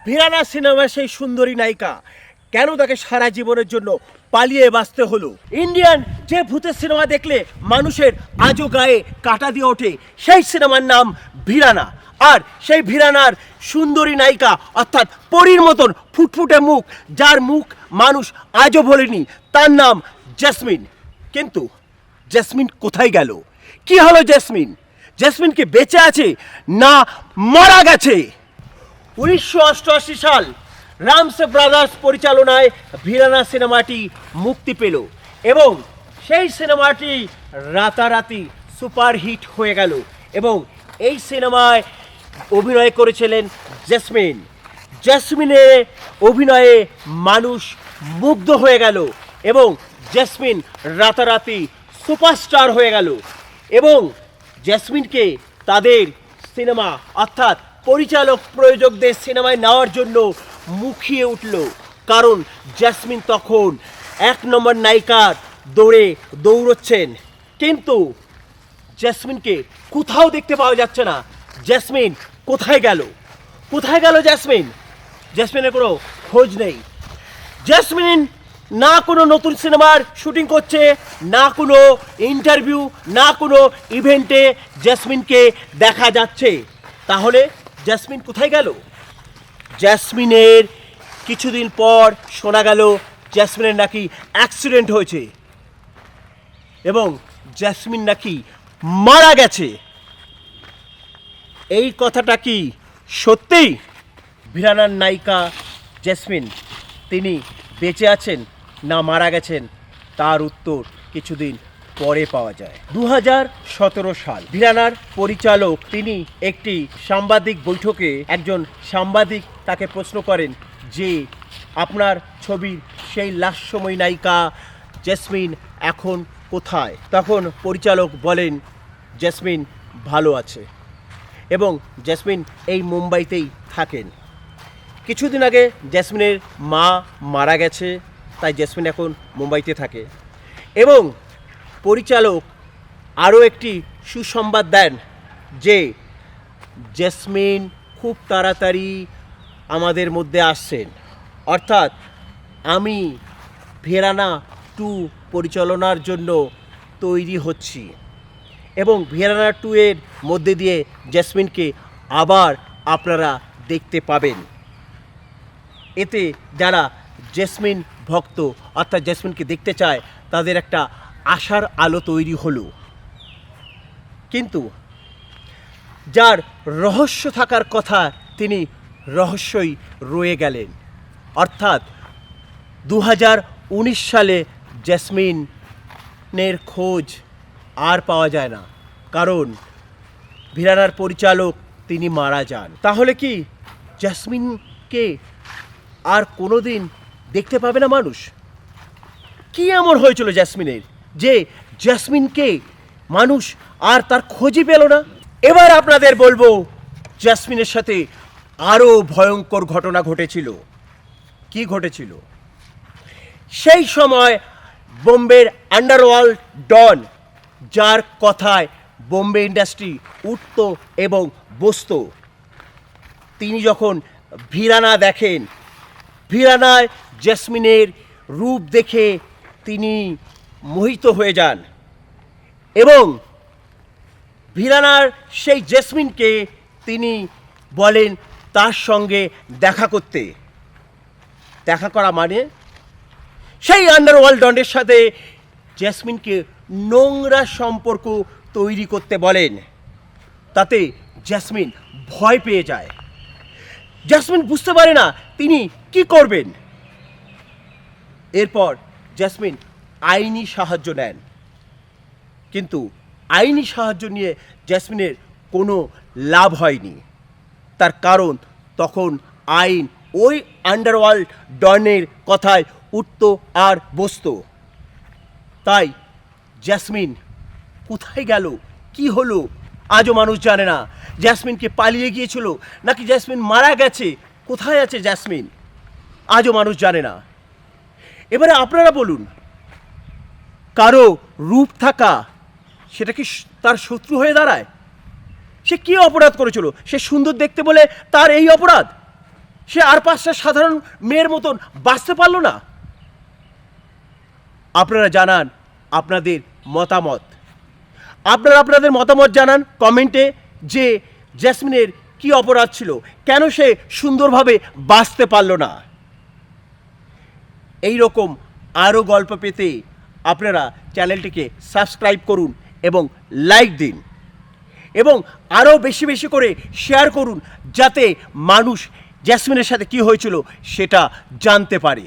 ভিরানা সিনেমার সেই সুন্দরী নায়িকা কেন তাকে সারা জীবনের জন্য পালিয়ে বাঁচতে হলো? ইন্ডিয়ান যে ভূতের সিনেমা দেখলে মানুষের আজও গায়ে কাটা দিয়ে ওঠে, সেই সিনেমার নাম ভিরানা। আর সেই ভিরানার সুন্দরী নায়িকা অর্থাৎ পরীর মতন ফুটফুটে মুখ, যার মুখ মানুষ আজও ভোলেনি, তার নাম জেসমিন। কিন্তু জেসমিন কোথায় গেল? কি হলো জেসমিন? জেসমিন কি বেঁচে আছে না মারা গেছে? 1988 সাল রামসে ব্রাদার্স পরিচালনায় ভিরানা সিনেমাটি মুক্তি পেল এবং সেই সিনেমাটি রাতারাতি সুপারহিট হয়ে গেল এবং এই সিনেমায় অভিনয় করেছিলেন জেসমিন। জেসমিনের অভিনয়ে মানুষ মুগ্ধ হয়ে গেল এবং জেসমিন রাতারাতি সুপারস্টার হয়ে গেল এবং জেসমিনকে তাদের সিনেমা অর্থাৎ পরিচালক প্রযোজকদের সিনেমায় নেওয়ার জন্য মুখিয়ে উঠল, কারণ জেসমিন তখন 1 নম্বর নায়িকার দৌড়চ্ছেন। কিন্তু জেসমিনকে কোথাও দেখতে পাওয়া যাচ্ছে না। জেসমিন কোথায় গেল? কোথায় গেল জেসমিন? জেসমিনের কোনো খোঁজ নেই। জেসমিন না কোনো নতুন সিনেমার শুটিং করছে, না কোনো ইন্টারভিউ, না কোনো ইভেন্টে জেসমিনকে দেখা যাচ্ছে। তাহলে জেসমিন কোথায় গেল? জেসমিনের কিছুদিন পর শোনা গেল জেসমিনের নাকি অ্যাক্সিডেন্ট হয়েছে এবং জেসমিন নাকি মারা গেছে। এই কথাটা কি সত্যি? ভিরানার নায়িকা জেসমিন তিনি বেঁচে আছেন না মারা গেছেন, তার উত্তর কিছুদিন পরে পাওয়া যায়। 2017 সাল ভিরানার পরিচালক তিনি একটি সাংবাদিক বৈঠকে একজন সাংবাদিক তাকে প্রশ্ন করেন যে আপনার ছবির সেই লাস্যময়ী নায়িকা জেসমিন এখন কোথায়? তখন পরিচালক বলেন জেসমিন ভালো আছে এবং জেসমিন এই মুম্বাইতেই থাকেন। কিছুদিন আগে জেসমিনের মা মারা গেছে, তাই জেসমিন এখন মুম্বাইতে থাকে এবং পরিচালক আরও একটি সুসংবাদ দেন যে জেসমিন খুব তাড়াতাড়ি আমাদের মধ্যে আসছেন, অর্থাৎ আমি ভিরানা 2 পরিচালনার জন্য তৈরি হচ্ছি এবং ভিরানা 2 এর মধ্যে দিয়ে জেসমিনকে আবার আপনারা দেখতে পাবেন। এতে যারা জেসমিন ভক্ত অর্থাৎ জেসমিনকে দেখতে চায় তাদের একটা আশার আলো তৈরি হলো। কিন্তু যার রহস্য থাকার কথা তিনি রহস্যই রয়ে গেলেন, অর্থাৎ 2019 সালে জেসমিনের খোঁজ আর পাওয়া যায় না, কারণ ভিরানার পরিচালক তিনি মারা যান। তাহলে কি জেসমিনকে আর কোনো দিন দেখতে পাবে না মানুষ? কি এমন হয়েছিল জেসমিনের যে জেসমিনকে মানুষ আর তার খোঁজই পেল না? এবার আপনাদের বলবো জেসমিনের সাথে আরও ভয়ঙ্কর ঘটনা ঘটেছিল। কি ঘটেছিল? সেই সময় বোম্বের আন্ডারওয়ার্ল্ড ডন, যার কথায় বোম্বে ইন্ডাস্ট্রি উঠত এবং বসত, তিনি যখন ভিরানা দেখেন, ভিরানায় জেসমিনের রূপ দেখে তিনি মোহিত হয়ে যান এবং ভিরানার সেই জেসমিনকে তিনি বলেন তার সঙ্গে দেখা করতে। দেখা করা মানে সেই আন্ডারওয়ার্ল্ড ডনের সাথে জেসমিনকে নোংরা সম্পর্ক তৈরি করতে বলেন। তাতে জেসমিন ভয় পেয়ে যায়। জেসমিন বুঝতে পারে না তিনি কি করবেন। এরপর জেসমিন আইনি সাহায্য নেন, কিন্তু আইনি সাহায্য নিয়ে জেসমিনের কোনো লাভ হয়নি। তার কারণ তখন আইন ওই আন্ডারওয়ার্ল্ড ডনের কথায় উঠত আর বসত। তাই জেসমিন কোথায় গেল, কি হলো, আজও মানুষ জানে না। জেসমিনকে পালিয়ে গিয়েছিল নাকি জেসমিন মারা গেছে, কোথায় আছে জেসমিন, আজও মানুষ জানে না। এবারে আপনারা বলুন, কারো রূপ থাকা সেটা কি তার শত্রু হয়ে দাঁড়ায়? সে কি অপরাধ করেছিল? সে সুন্দর দেখতে বলে তার এই অপরাধ? সে আর 5টা সাধারণ মেয়ের মতন বাঁচতে পারলো না? আপনারা জানান আপনাদের মতামত। আপনারা আপনাদের মতামত জানান কমেন্টে যে জেসমিনের কি অপরাধ ছিল, কেন সে সুন্দরভাবে বাঁচতে পারলো না। এই রকম আরও গল্প পেতে আপনারা চ্যানেলটিকে সাবস্ক্রাইব করুন এবং লাইক দিন এবং আরও বেশি বেশি করে শেয়ার করুন, যাতে মানুষ জেসমিনের সাথে কি হয়েছিল সেটা জানতে পারে।